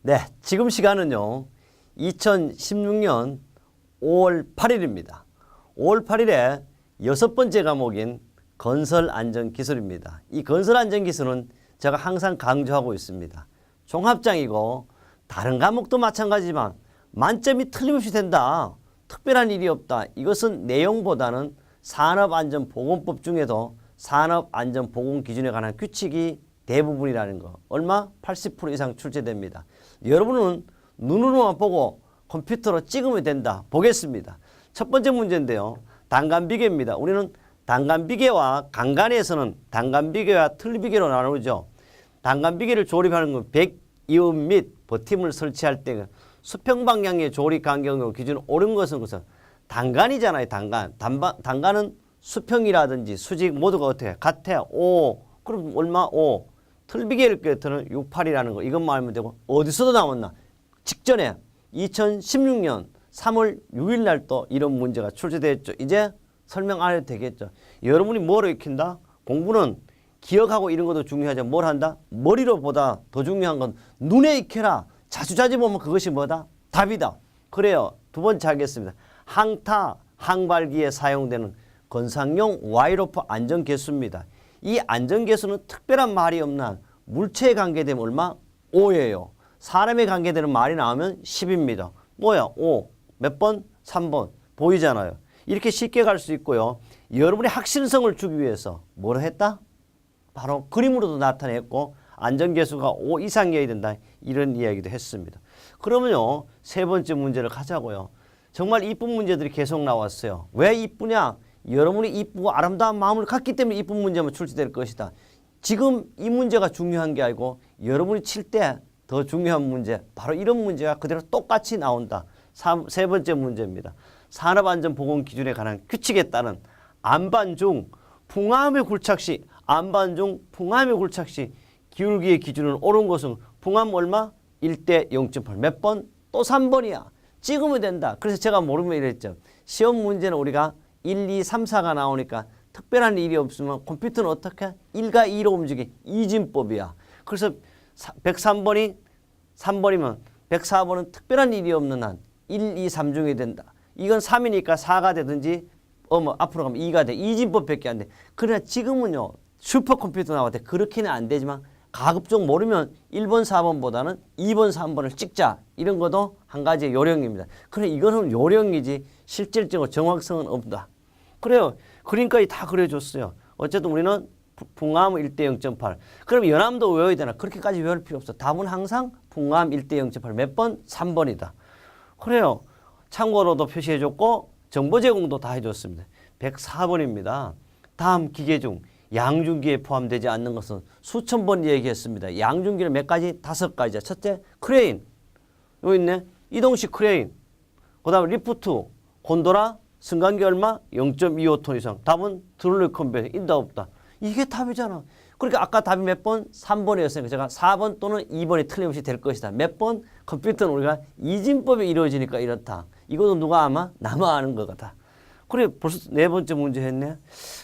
네, 지금 시간은요 2016년 5월 8일입니다. 5월 8일에 6번째 과목인 건설안전기술입니다. 이 건설안전기술은 제가 항상 강조하고 있습니다. 종합장이고 다른 과목도 마찬가지지만 만점이 틀림없이 된다. 특별한 일이 없다. 이것은 내용보다는 산업안전보건법 중에도 산업안전보건기준에 관한 규칙이 대부분이라는 거. 얼마? 80% 이상 출제됩니다. 여러분은 눈으로만 보고 컴퓨터로 찍으면 된다. 보겠습니다. 첫 번째 문제인데요. 단간비계입니다. 우리는 단간비계와 간간에서는 단간비계와 틀비계로 나누죠. 단간비계를 조립하는 건 100이음 및 버팀을 설치할 때 수평 방향의 조립 간격으로 기준 옳은 것은 단간이잖아요. 단간은 수평이라든지 수직 모두가 어떻게 같아? 5. 그럼 얼마? 5. 틀비계를 껴서는 68이라는 거. 이것만 알면 되고 어디서도 나왔나? 직전에 2016년 3월 6일 날 또 이런 문제가 출제됐죠. 이제 설명 안 해도 되겠죠. 여러분이 뭐를 익힌다? 공부는 기억하고 이런 것도 중요하지만 뭘 한다? 머리로 보다 더 중요한 건 눈에 익혀라. 자주자주 보면 그것이 뭐다? 답이다. 그래요. 두 번째 하겠습니다. 항타, 항발기에 사용되는 건상용 와이로프 안전계수입니다. 이 안전계수는 특별한 말이 없나 물체에 관계되면 얼마? 5예요. 사람에 관계되는 말이 나오면 10입니다. 뭐야? 5. 몇 번? 3번. 보이잖아요. 이렇게 쉽게 갈 수 있고요. 여러분의 확실성을 주기 위해서 뭐를 했다? 바로 그림으로도 나타냈고 안전계수가 5 이상이어야 된다. 이런 이야기도 했습니다. 그러면요. 세 번째 문제를 가자고요. 정말 이쁜 문제들이 계속 나왔어요. 왜 이쁘냐? 여러분이 이쁘고 아름다운 마음을 갖기 때문에 이쁜 문제만 출제될 것이다. 지금 이 문제가 중요한 게 아니고 여러분이 칠 때 더 중요한 문제, 바로 이런 문제가 그대로 똑같이 나온다. 세 번째 문제입니다. 산업안전보건기준에 관한 규칙에 따른 안반 중 풍암의 굴착 시 기울기의 기준은 옳은 것은 풍암 얼마? 1대 0.8. 몇 번? 또 3번이야. 찍으면 된다. 그래서 제가 모르면 이랬죠. 시험 문제는 우리가 1, 2, 3, 4가 나오니까 특별한 일이 없으면 컴퓨터는 어떻게? 1과 2로 움직이 이진법이야. 그래서 103번이 3번이면 104번은 특별한 일이 없는 한 1, 2, 3 중에 된다. 이건 3이니까 4가 되든지 앞으로 가면 2가 돼. 이진법밖에 안 돼. 그러나 지금은요. 슈퍼컴퓨터 나왔대. 그렇게는 안 되지만 가급적 모르면 1번, 4번보다는 2번, 3번을 찍자. 이런 것도 한 가지의 요령입니다. 그래 이거는 요령이지 실질적으로 정확성은 없다. 그래요. 그림까지 다 그려줬어요. 어쨌든 우리는 풍암 1대 0.8. 그럼 연암도 외워야 되나? 그렇게까지 외울 필요 없어. 답은 항상 풍암 1대 0.8. 몇 번? 3번이다. 그래요. 참고로도 표시해줬고 정보 제공도 다 해줬습니다. 104번입니다. 다음 기계 중 양중기에 포함되지 않는 것은 수천 번 얘기했습니다. 양중기는 몇 가지? 5가지죠. 첫째, 크레인. 여기 있네. 이동식 크레인. 그 다음에 리프트, 곤도라, 승강기 얼마? 0.25톤 이상. 답은 드롤릭 컨베이어. 있다 없다. 이게 답이잖아. 그러니까 아까 답이 몇 번? 3번이었으니까 제가 4번 또는 2번이 틀림없이 될 것이다. 몇 번? 컴퓨터는 우리가 이진법이 이루어지니까 이렇다. 이것도 누가 아마 나만 아는 것 같아. 그래 벌써 네 번째 문제 했네.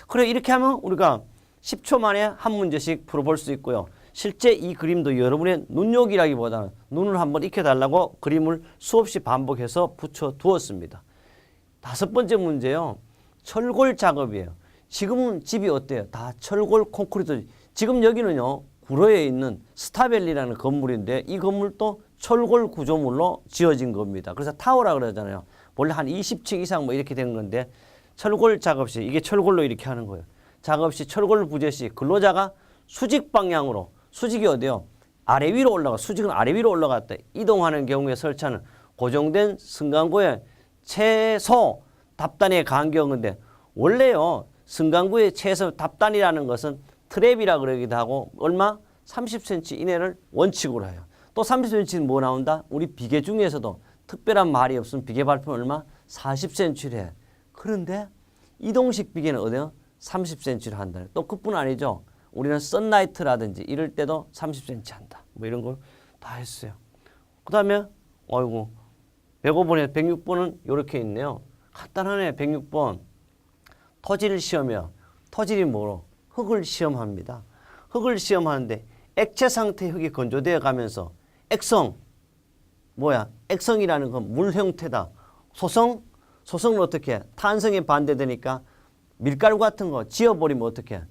그래 이렇게 하면 우리가 10초 만에 한 문제씩 풀어볼 수 있고요. 실제 이 그림도 여러분의 눈요기라기보다는 눈을 한번 익혀달라고 그림을 수없이 반복해서 붙여두었습니다. 5번째 문제요. 철골 작업이에요. 지금은 집이 어때요? 다 철골 콘크리트. 지금 여기는요. 구로에 있는 스타밸리라는 건물인데 이 건물도 철골 구조물로 지어진 겁니다. 그래서 타워라 그러잖아요. 원래 한 20층 이상 뭐 이렇게 된 건데 철골 작업 시 이게 철골로 이렇게 하는 거예요. 작업 시 철골 부재 시 근로자가 수직 방향으로 수직이 어디요? 아래 위로 올라가. 수직은 아래 위로 올라갔다. 이동하는 경우에 설치하는 고정된 승강구의 최소 답단의 간격인데 원래요. 승강구의 최소 답단이라는 것은 트랩이라 그러기도 하고 얼마? 30cm 이내를 원칙으로 해요. 또 30cm는 뭐 나온다? 우리 비계 중에서도 특별한 말이 없으면 비계 발표는 얼마? 40cm를 해. 그런데 이동식 비계는 어디요? 30cm를 한다. 또 그뿐 아니죠. 우리는 썬라이트라든지 이럴 때도 30cm 한다. 뭐 이런 걸 다 했어요. 그 다음에 어이구 105번에 106번은 이렇게 있네요. 간단하네. 106번. 토질 시험이요. 토질이 뭐로? 흙을 시험합니다. 흙을 시험하는데 액체 상태 흙이 건조되어 가면서 액성, 뭐야? 액성이라는 건 물 형태다. 소성은 어떻게 해? 탄성에 반대되니까 밀가루 같은 거 지어버리면 어떻게 해?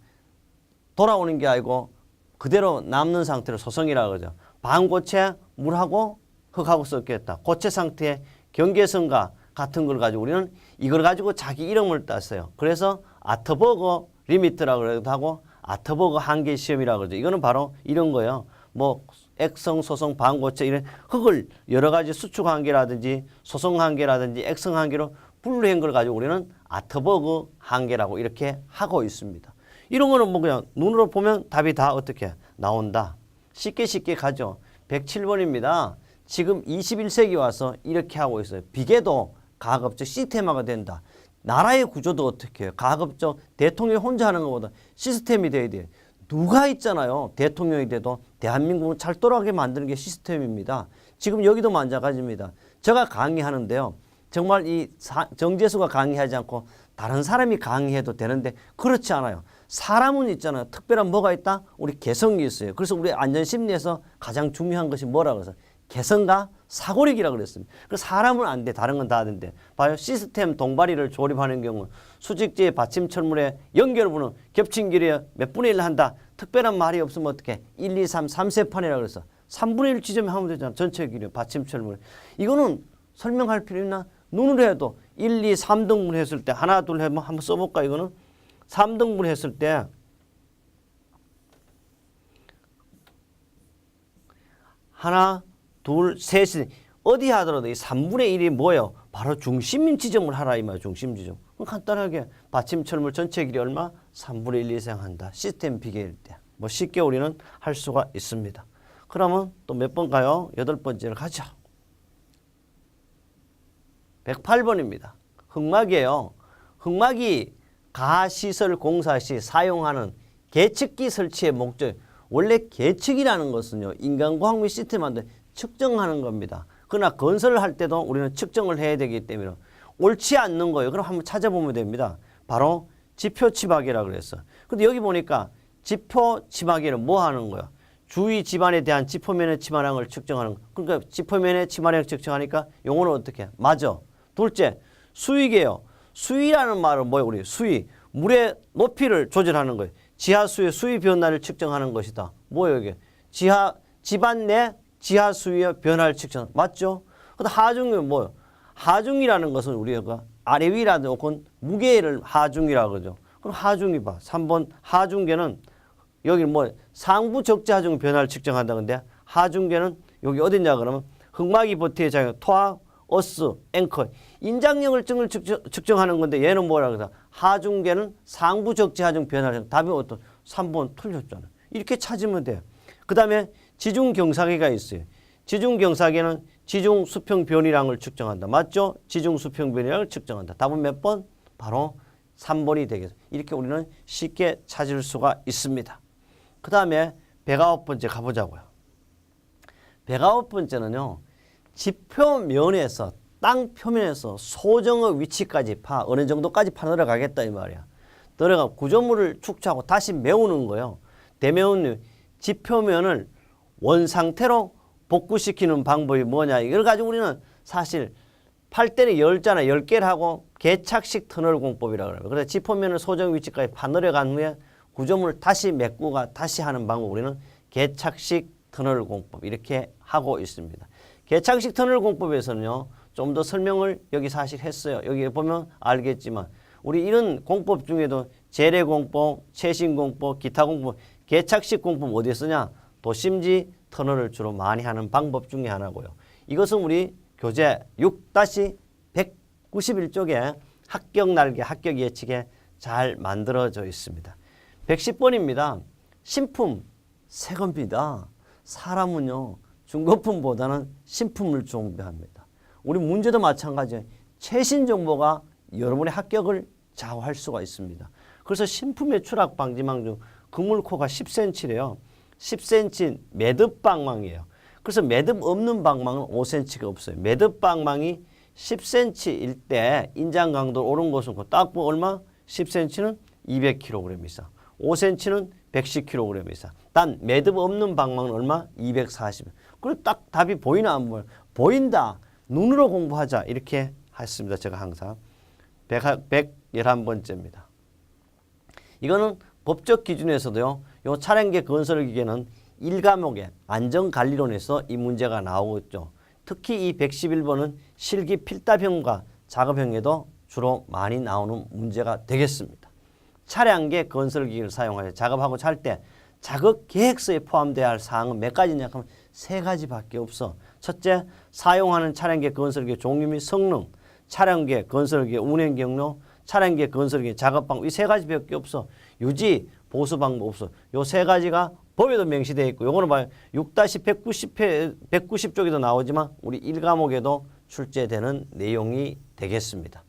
돌아오는 게 아니고 그대로 남는 상태를 소성이라고 그러죠. 반고체 물하고 흙하고 섞였다. 고체 상태의 경계선과 같은 걸 가지고 우리는 이걸 가지고 자기 이름을 땄어요. 그래서 아트버거 리미트라고 그러기도 하고 아트버거 한계 시험이라고 그러죠. 이거는 바로 이런 거예요. 뭐 액성, 소성, 반고체 이런 흙을 여러 가지 수축 한계라든지 소성 한계라든지 액성 한계로 분류한 걸 가지고 우리는 아트버거 한계라고 이렇게 하고 있습니다. 이런 거는 뭐 그냥 눈으로 보면 답이 다 어떻게 나온다. 쉽게 가죠. 107번입니다. 지금 21세기 와서 이렇게 하고 있어요. 비계도 가급적 시스템화가 된다. 나라의 구조도 어떻게 해요? 가급적 대통령이 혼자 하는 것보다 시스템이 돼야 돼요. 누가 있잖아요. 대통령이 돼도 대한민국을 잘 돌아가게 만드는 게 시스템입니다. 지금 여기도 마찬가지입니다. 제가 강의하는데요. 정말 이 정재수가 강의하지 않고 다른 사람이 강의해도 되는데 그렇지 않아요. 사람은 있잖아요. 특별한 뭐가 있다? 우리 개성이 있어요. 그래서 우리 안전심리에서 가장 중요한 것이 뭐라고 해서 개성과 사고력이라고 그랬습니다. 그래서 사람은 안 돼. 다른 건 다 하는데. 봐요. 시스템 동바리를 조립하는 경우 수직지의 받침철물의 연결부는 겹친 길이에 몇 분의 1 한다. 특별한 말이 없으면 어떻게 1, 2, 3, 3세판이라고 그래서 3분의 1 지점에 하면 되잖아. 전체 길이 받침철물. 이거는 설명할 필요 있나? 눈으로 해도 1, 2, 3등분 했을 때 하나, 둘 해면 한번 써볼까? 이거는 3등분 했을 때 하나, 둘, 셋이 어디 하더라도 이 3분의 1이 뭐예요? 바로 중심 지점을 하라 이 말이에요. 중심 지점. 간단하게 받침철물 전체 길이 얼마? 3분의 1 이상 한다. 시스템 비계일 때. 뭐 쉽게 우리는 할 수가 있습니다. 그러면 또 몇 번 가요? 8번째를 가죠. 108번입니다. 흙막이에요. 흙막이 가시설 공사 시 사용하는 계측기 설치의 목적. 원래 계측이라는 것은요. 인간과학 및 시스템한테 측정하는 겁니다. 그러나 건설을 할 때도 우리는 측정을 해야 되기 때문에 옳지 않는 거예요. 그럼 한번 찾아보면 됩니다. 바로 지표치박이라고 그랬어. 근데 여기 보니까 지표치박이는 뭐 하는 거야? 주위 집안에 대한 지표면의 치마량을 측정하는 거. 그러니까 지표면의 치마량을 측정하니까 용어는 어떻게 해? 맞아. 둘째, 수위계요. 수위라는 말은 뭐예요? 우리 수위. 물의 높이를 조절하는 거예요. 지하수의 수위 변화를 측정하는 것이다. 뭐예요 이게? 집안 내 지하 수위의 변화를 측정. 맞죠? 근데 하중은 뭐예요? 하중이라는 것은 우리가 아래 위라든 혹은 무게를 하중이라고 그러죠. 그럼 하중이 봐. 3번 하중계는 여기 뭐 상부 적재 하중 변화를 측정한다. 근데 하중계는 여기 어딨냐 그러면 흙막이 버티의 작용, 토화, 어스, 앵커, 인장력을 측정하는 건데 얘는 뭐라 그러다? 하중계는 상부 적재 하중 변화를 답이 어떤 3번 틀렸잖아. 이렇게 찾으면 돼요. 그 다음에 지중경사계가 있어요. 지중경사계는 지중 수평 변이량을 측정한다. 맞죠? 지중 수평 변이량을 측정한다. 답은 몇 번? 바로 3번이 되겠습니다. 이렇게 우리는 쉽게 찾을 수가 있습니다. 그 다음에 109번째 가보자고요. 109번째는요. 지표면에서 땅 표면에서 소정의 위치까지 어느 정도까지 파늘어 가겠다 이 말이야. 들어가 구조물을 축소하고 다시 메우는 거예요. 대매운 지표면을 원상태로 복구시키는 방법이 뭐냐. 이걸 가지고 우리는 사실 8대는 10자나 10개를 하고 개착식 터널 공법이라고 그래요. 그래서 지표면을 소정 위치까지 파늘어 간 후에 구조물을 다시 메꾸가 다시 하는 방법 우리는 개착식 터널 공법 이렇게 하고 있습니다. 개착식 터널 공법에서는요. 좀 더 설명을 여기 사실 했어요. 여기 보면 알겠지만 우리 이런 공법 중에도 재래공법, 최신공법, 기타공법, 개착식 공법 어디에 쓰냐? 도심지 터널을 주로 많이 하는 방법 중에 하나고요. 이것은 우리 교재 6-191쪽에 합격 날개, 합격 예측에 잘 만들어져 있습니다. 110번입니다. 신품 새 겁니다. 사람은요. 중고품보다는 신품을 준비합니다. 우리 문제도 마찬가지예요. 최신 정보가 여러분의 합격을 좌우할 수가 있습니다. 그래서 신품의 추락 방지망 중 그물코가 10cm래요. 10cm 매듭 방망이에요. 그래서 매듭 없는 방망은 5cm가 없어요. 매듭 방망이 10cm일 때 인장 강도 오른 곳은 딱 얼마? 10cm는 200kg 이상. 5cm는 110kg 이상. 단 매듭 없는 방망은 얼마? 240. 그리고 딱 답이 보이나 안 보여? 보인다. 눈으로 공부하자. 이렇게 했습니다. 제가 항상. 111번째입니다. 이거는 법적 기준에서도요. 요 차량계 건설 기계는 1과목의 안전관리론에서 이 문제가 나오고 있죠. 특히 이 111번은 실기 필답형과 작업형에도 주로 많이 나오는 문제가 되겠습니다. 차량계 건설기기를 사용하여 작업하고 찰 때 작업 계획서에 포함되어야 할 사항은 몇 가지냐 하면 3가지밖에 없어. 첫째, 사용하는 차량계 건설기의 종류 및 성능, 차량계 건설기의 운행 경로, 차량계 건설기의 작업 방법, 이 3가지밖에 없어. 유지, 보수 방법 없어. 요 3가지가 법에도 명시되어 있고, 요거는 봐요. 6-190쪽에도 나오지만 우리 1과목에도 출제되는 내용이 되겠습니다.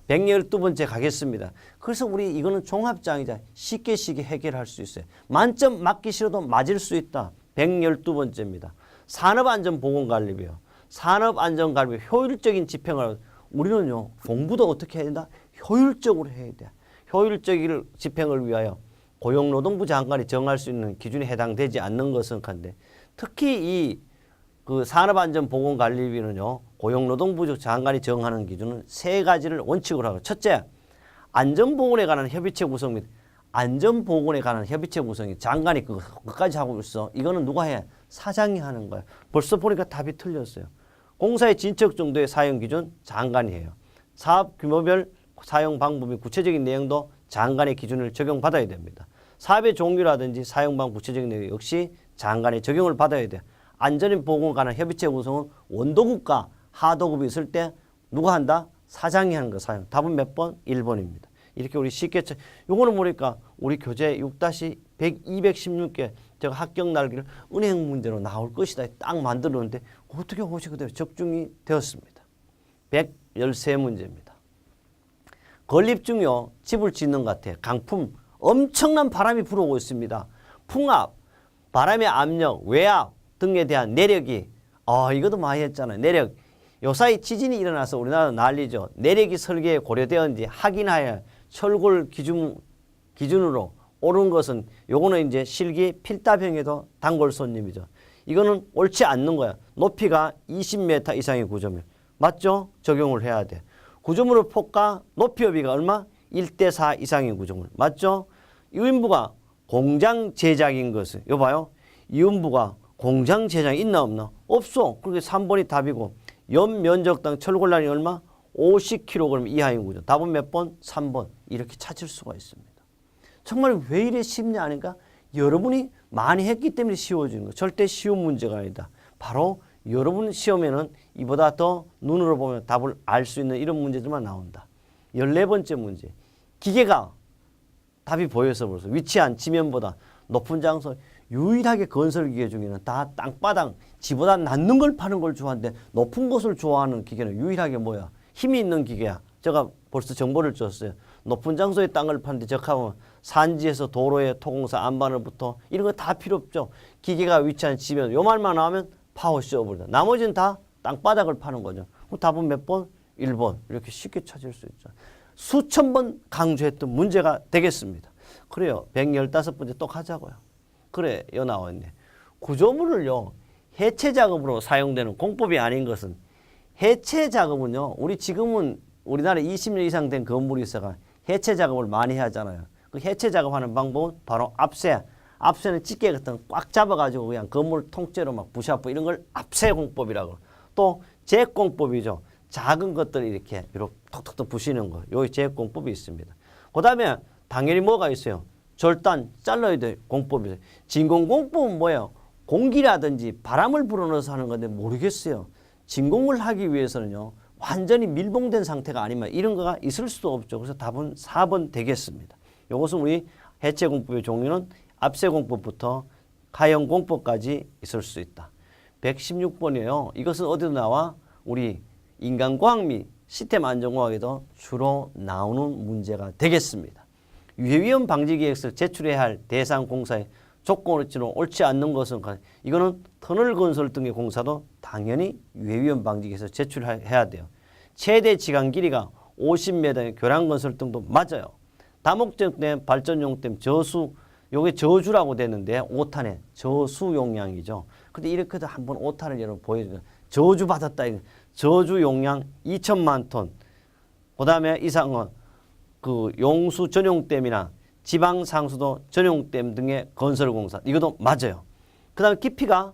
112번째 가겠습니다. 그래서 우리 이거는 종합장이자 쉽게 해결할 수 있어요. 만점 맞기 싫어도 맞을 수 있다. 112번째입니다. 산업안전보건관리비요. 산업안전관리비 효율적인 집행을 우리는요. 공부도 어떻게 해야 된다? 효율적으로 해야 돼. 효율적인 집행을 위하여 고용노동부 장관이 정할 수 있는 기준에 해당되지 않는 것은 한데 특히 그 산업안전보건관리비는요. 고용노동부 장관이 정하는 기준은 3가지를 원칙으로 하고 첫째, 안전보건에 관한 협의체 구성 및 안전보건에 관한 협의체 구성이 장관이 그것까지 하고 있어. 이거는 누가 해? 사장이 하는 거야. 벌써 보니까 답이 틀렸어요. 공사의 진척 정도의 사용 기준 장관이 해요. 사업 규모별 사용 방법 및 구체적인 내용도 장관의 기준을 적용받아야 됩니다. 사업의 종류라든지 사용 방법 구체적인 내용 역시 장관의 적용을 받아야 돼요. 안전보건에 관한 협의체 구성은 원도급과 하도급이 있을 때 누가 한다? 사장이 하는 거 사용. 답은 몇 번? 1번입니다. 이렇게 우리 쉽게 요거는 보니까 우리 교재 6-216개 제가 합격 날개를 은행 문제로 나올 것이다. 딱 만들었는데 어떻게 혹시 그대로 적중이 되었습니다. 113문제입니다. 건립 중요 집을 짓는 것 같아. 강풍 엄청난 바람이 불어오고 있습니다. 풍압, 바람의 압력, 외압 등에 대한 내력이 이것도 많이 했잖아요. 내력. 요사이 지진이 일어나서 우리나라 난리죠. 내력이 설계에 고려되었는지 확인하여 철골 기준으로 옳은 것은 요거는 이제 실기 필답형에도 단골 손님이죠. 이거는 옳지 않는 거야. 높이가 20m 이상의 구조물. 맞죠? 적용을 해야 돼. 구조물의 폭과 높이 여비가 얼마? 1:4 이상의 구조물. 맞죠? 이음부가 공장 제작인 것은 요 봐요. 이음부가 공장 제작이 있나 없나? 없어. 그렇게 3번이 답이고 연면적당 철골란이 얼마? 50kg 이하인 구조. 답은 몇 번? 3번. 이렇게 찾을 수가 있습니다. 정말 왜 이래 쉽냐 하니까 여러분이 많이 했기 때문에 쉬워지는 거. 절대 쉬운 문제가 아니다. 바로 여러분 시험에는 이보다 더 눈으로 보면 답을 알 수 있는 이런 문제들만 나온다. 14번째 문제. 기계가 답이 보여서 벌써 위치한 지면보다 높은 장소 유일하게 건설기계 중에는 다 땅바닥 지보다 낮는 걸 파는 걸 좋아하는데 높은 것을 좋아하는 기계는 유일하게 뭐야? 힘이 있는 기계야. 제가 벌써 정보를 줬어요. 높은 장소에 땅을 파는데 적하면 산지에서 도로에 토공사 안반을부터 이런 거 다 필요 없죠. 기계가 위치한 지면 요 말만 나오면 파워 쇼버다. 나머지는 다 땅바닥을 파는 거죠. 그럼 답은 몇 번? 1번. 이렇게 쉽게 찾을 수 있죠. 수천 번 강조했던 문제가 되겠습니다. 그래요. 115번째 또 가자고요. 그래, 여 나왔네. 구조물을요, 해체 작업으로 사용되는 공법이 아닌 것은 해체 작업은요, 우리 지금은 우리나라에 20년 이상 된 건물이 있어가 해체 작업을 많이 하잖아요. 그 해체 작업하는 방법은 바로 압세. 압세는 집게 같은 거 꽉 잡아가지고 그냥 건물 통째로 막 부셔갖고 이런 걸 압세 공법이라고. 또 제공법이죠. 작은 것들 이렇게 톡톡톡 부시는 거. 여기 제공법이 있습니다. 그 다음에 당연히 뭐가 있어요? 절단 잘라야 될 공법이죠. 진공공법은 뭐예요? 공기라든지 바람을 불어넣어서 하는 건데 모르겠어요. 진공을 하기 위해서는요. 완전히 밀봉된 상태가 아니면 이런 거가 있을 수도 없죠. 그래서 답은 4번 되겠습니다. 이것은 우리 해체공법의 종류는 압세공법부터 가형공법까지 있을 수 있다. 116번이에요. 이것은 어디서 나와? 우리 인간과학 및 시스템 안전공학에도 주로 나오는 문제가 되겠습니다. 유해위험 방지 계획서를 제출해야 할 대상 공사의 조건으로 옳지 않는 것은 이거는 터널 건설 등의 공사도 당연히 유해위험 방지 계획서 제출해야 돼요. 최대 지간 길이가 50m의 교량 건설 등도 맞아요. 다목적댐, 발전용댐, 저수, 요게 저주라고 되는데 오탄의 저수 용량이죠. 근데 이렇게도 한번 오탄을 여러분 보여주면 저주 받았다. 저주 용량 2천만 톤. 그다음에 이상은 그 용수 전용댐이나 지방 상수도 전용댐 등의 건설 공사. 이것도 맞아요. 그다음에 깊이가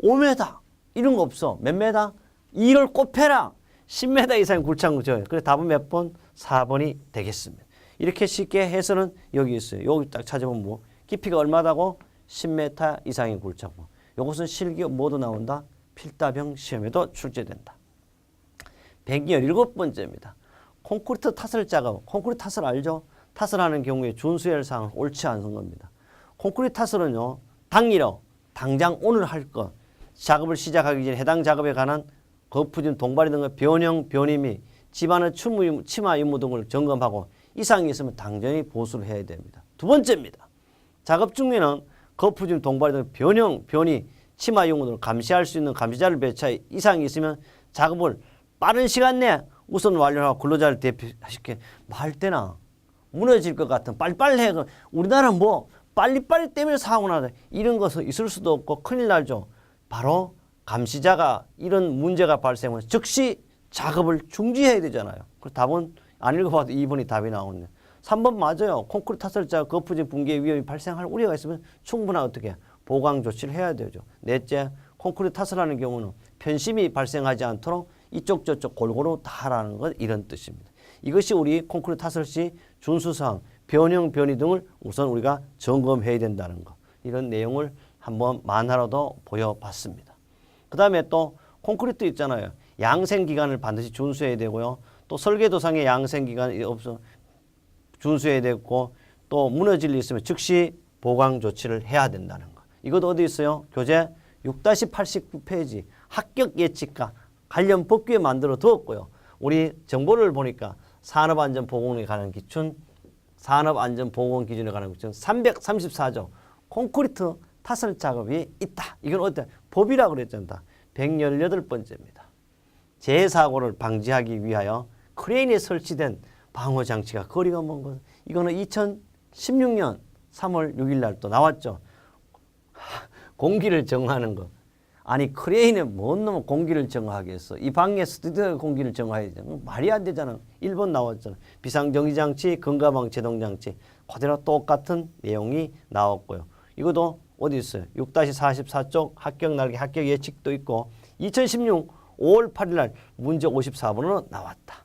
5m 이런 거 없어. 몇 메다? 이걸 곱해라. 10m 이상의 굴착물 져요. 그래서 답은 몇 번? 4번이 되겠습니다. 이렇게 쉽게 해서는 여기 있어요. 여기 딱 찾아보면 뭐 깊이가 얼마다고? 10m 이상의 굴착물. 이것은 실기 모두 나온다. 필답형 시험에도 출제된다. 117번째입니다. 콘크리트 타설 작업. 콘크리트 타설 알죠? 타설하는 경우에 준수해야 사항은 옳지 않은 겁니다. 콘크리트 타설은요. 당일어 당장 오늘 할 것. 작업을 시작하기 전에 해당 작업에 관한 거푸진 동바리 등의 변형, 변이 및 집안의 치마 유무 등을 점검하고 이상이 있으면 당연히 보수를 해야 됩니다. 두 번째입니다. 작업 중에는 거푸진 동바리 등의 변형, 변이, 치마 유무 등을 감시할 수 있는 감시자를 배치해 이상이 있으면 작업을 빠른 시간 내에 우선 완료하고 근로자를 대피시켜 할 때나 무너질 것 같은 빨리빨리 해. 우리나라는 뭐 빨리빨리 때문에 사고 나다. 이런 것은 있을 수도 없고 큰일 나죠. 바로 감시자가 이런 문제가 발생하면 즉시 작업을 중지해야 되잖아요. 그 답은 안 읽어봐도 2번이 답이 나오네. 3번 맞아요. 콘크리트 타설자 거푸진 붕괴 위험이 발생할 우려가 있으면 충분한 어떻게 보강 조치를 해야 되죠. 넷째, 콘크리트 타설하는 경우는 편심이 발생하지 않도록 이쪽 저쪽 골고루 다 하라는 것 이런 뜻입니다. 이것이 우리 콘크리트 타설 시 준수사항, 변형, 변이 등을 우선 우리가 점검해야 된다는 것. 이런 내용을 한번 만화로도 보여봤습니다. 그 다음에 또 콘크리트 있잖아요. 양생기간을 반드시 준수해야 되고요. 또 설계도상의 양생기간이 없어 준수해야 되고 또 무너질 일 있으면 즉시 보강 조치를 해야 된다는 것. 이것도 어디 있어요? 교재 6-89페이지 합격 예측과 관련 법규에 만들어 두었고요. 우리 정보를 보니까 산업안전보건에 관한 기준, 산업안전보건 기준에 관한 기준 334조 콘크리트 타설 작업이 있다. 이건 어때? 법이라고 그랬잖아. 118번째입니다. 재사고를 방지하기 위하여 크레인에 설치된 방호장치가 거리가 먼 것. 이거는 2016년 3월 6일 날 또 나왔죠. 공기를 정하는 것. 아니 크레인에 뭔 놈은 공기를 정하겠어. 이 방에 스튜디오에 공기를 정하야지. 말이 안 되잖아. 1번 나왔잖아. 비상정지장치, 건가방 제동장치. 그대로 똑같은 내용이 나왔고요. 이것도 어디 있어요? 6-44쪽 합격 날개 합격 예측도 있고 2016 5월 8일 날 문제 54번으로 나왔다.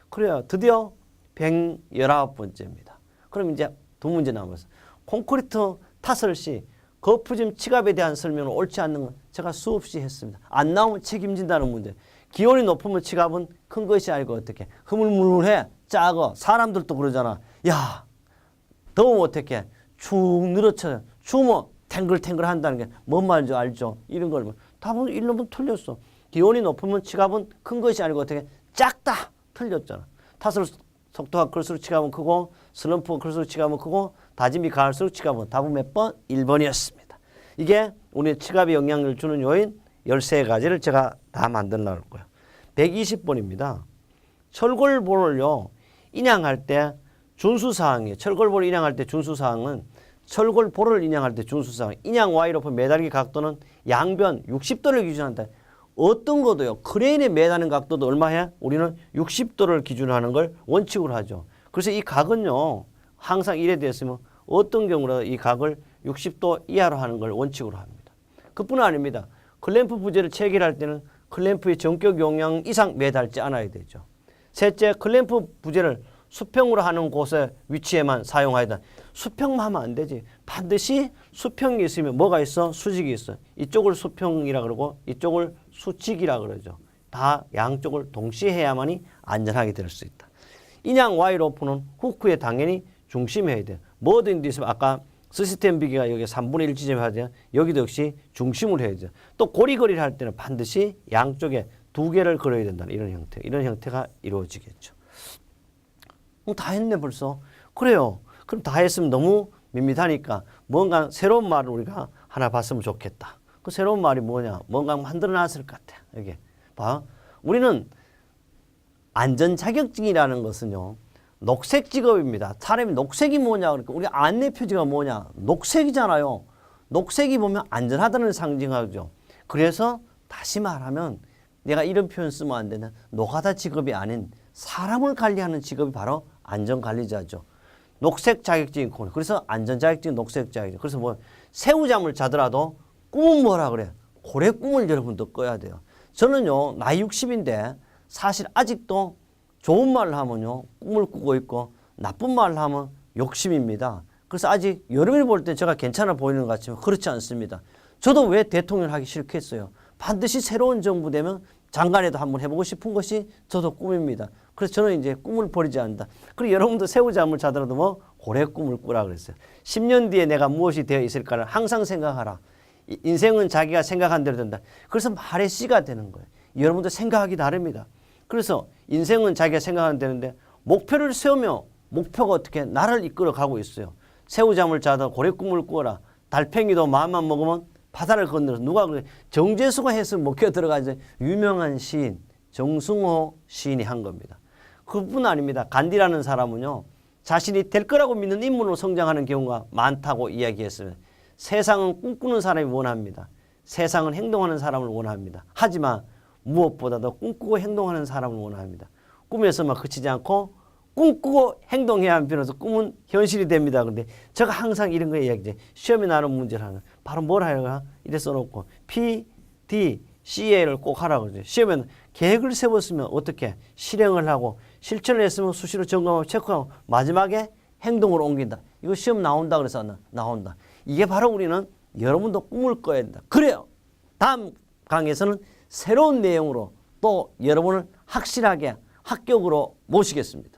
그래요. 드디어 119번째입니다. 그럼 이제 두 문제 남았어요. 콘크리트 타설 시 거푸짐 치갑에 대한 설명은 옳지 않는 건 제가 수없이 했습니다. 안 나오면 책임진다는 문제. 기온이 높으면 치갑은 큰 것이 아니고 어떻게 흐물흐물해 작아. 사람들도 그러잖아. 야 더우면 어떻게 축 늘어져. 추우면 탱글탱글 한다는 게 뭔 말인지 알죠? 이런 걸 답은 1번 틀렸어. 기온이 높으면 치갑은 큰 것이 아니고 어떻게 작다. 틀렸잖아. 타설 속도가 클수록 치갑은 크고 슬럼프가 클수록 치갑은 크고 다짐이 가할수록 치갑은 답은 몇 번? 1번이었습니다. 이게 우리 치갑에 영향을 주는 요인 13가지를 제가 다 만들어 놓을 거예요. 120번입니다. 철골볼을요. 인양할 때 준수사항이에요. 철골볼을 인양할 때 준수사항은 철골볼을 인양할 때 준수사항. 인양 와이로프 매달기 각도는 양변 60도를 기준한다. 어떤 것도요. 크레인에 매다는 각도도 얼마 해? 우리는 60도를 기준하는 걸 원칙으로 하죠. 그래서 이 각은요. 항상 이래 됐으면 어떤 경우라도 이 각을 60도 이하로 하는 걸 원칙으로 합니다. 그뿐 아닙니다. 클램프 부재를 체결할 때는 클램프의 전격 용량 이상 매달지 않아야 되죠. 셋째, 클램프 부재를 수평으로 하는 곳에 위치에만 사용해야 된다. 수평만 하면 안 되지. 반드시 수평이 있으면 뭐가 있어? 수직이 있어. 이쪽을 수평이라 그러고 이쪽을 수직이라 그러죠. 다 양쪽을 동시에 해야만이 안전하게 될 수 있다. 인양 와이로프는 후크에 당연히 중심해야 돼. 뭐든 있으면 아까 시스템 비기가 여기 3분의 1 지점에 하죠. 여기도 역시 중심을 해야 돼. 또 고리거리를 할 때는 반드시 양쪽에 두 개를 걸어야 된다는 이런 형태. 이런 형태가 이루어지겠죠. 다 했네 벌써. 그래요. 그럼 다 했으면 너무 밋밋하니까 뭔가 새로운 말을 우리가 하나 봤으면 좋겠다. 그 새로운 말이 뭐냐? 뭔가 만들어 놨을 것 같아. 여기 봐. 우리는 안전 자격증이라는 것은요. 녹색 직업입니다. 사람이 녹색이 뭐냐 그러니까 우리 안내 표지가 뭐냐 녹색이잖아요. 녹색이 보면 안전하다는 상징하죠. 그래서 다시 말하면 내가 이런 표현 쓰면 안 되나 노가다 직업이 아닌 사람을 관리하는 직업이 바로 안전관리자죠. 녹색 자격증이 있고 그래서 안전자격증 녹색 자격증. 그래서 뭐 새우잠을 자더라도 꿈은 뭐라 그래? 고래 꿈을 여러분도 꿔야 돼요. 저는요 나이 60인데 사실 아직도 좋은 말을 하면요 꿈을 꾸고 있고 나쁜 말을 하면 욕심입니다. 그래서 아직 여러분이 볼 때 제가 괜찮아 보이는 것 같지만 그렇지 않습니다. 저도 왜 대통령을 하기 싫겠어요. 반드시 새로운 정부 되면 장관에도 한번 해보고 싶은 것이 저도 꿈입니다. 그래서 저는 이제 꿈을 버리지 않는다. 그리고 여러분도 새우잠을 자더라도 뭐 고래 꿈을 꾸라 그랬어요. 10년 뒤에 내가 무엇이 되어 있을까를 항상 생각하라. 인생은 자기가 생각한 대로 된다. 그래서 말의 씨가 되는 거예요. 여러분도 생각하기 다릅니다. 그래서 인생은 자기가 생각하는 되는데 목표를 세우며 목표가 어떻게 나를 이끌어 가고 있어요. 새우잠을 자다 고래 꿈을 꾸어라. 달팽이도 마음만 먹으면 바다를 건너서 누가 그래? 정재수가 해서 목표 들어가서 유명한 시인 정승호 시인이 한 겁니다. 그뿐 아닙니다. 간디라는 사람은요. 자신이 될 거라고 믿는 인물로 성장하는 경우가 많다고 이야기했습니다. 세상은 꿈꾸는 사람이 원합니다. 세상은 행동하는 사람을 원합니다. 하지만 무엇보다도 꿈꾸고 행동하는 사람을 원합니다. 꿈에서만 그치지 않고 꿈꾸고 행동해야 하면 비로소 꿈은 현실이 됩니다. 그런데 제가 항상 이런 거 이야기해. 시험에 나오는 문제를 하는 바로 뭘 하려고 이래 써놓고 P, D, CA를 꼭 하라고 그러죠. 시험에는 계획을 세웠으면 어떻게 실행을 하고 실천을 했으면 수시로 점검하고 체크하고 마지막에 행동으로 옮긴다. 이거 시험 나온다 그래서 나온다. 이게 바로 우리는 여러분도 꿈을 꿔야 된다. 그래요. 다음 강의에서는 새로운 내용으로 또 여러분을 확실하게 합격으로 모시겠습니다.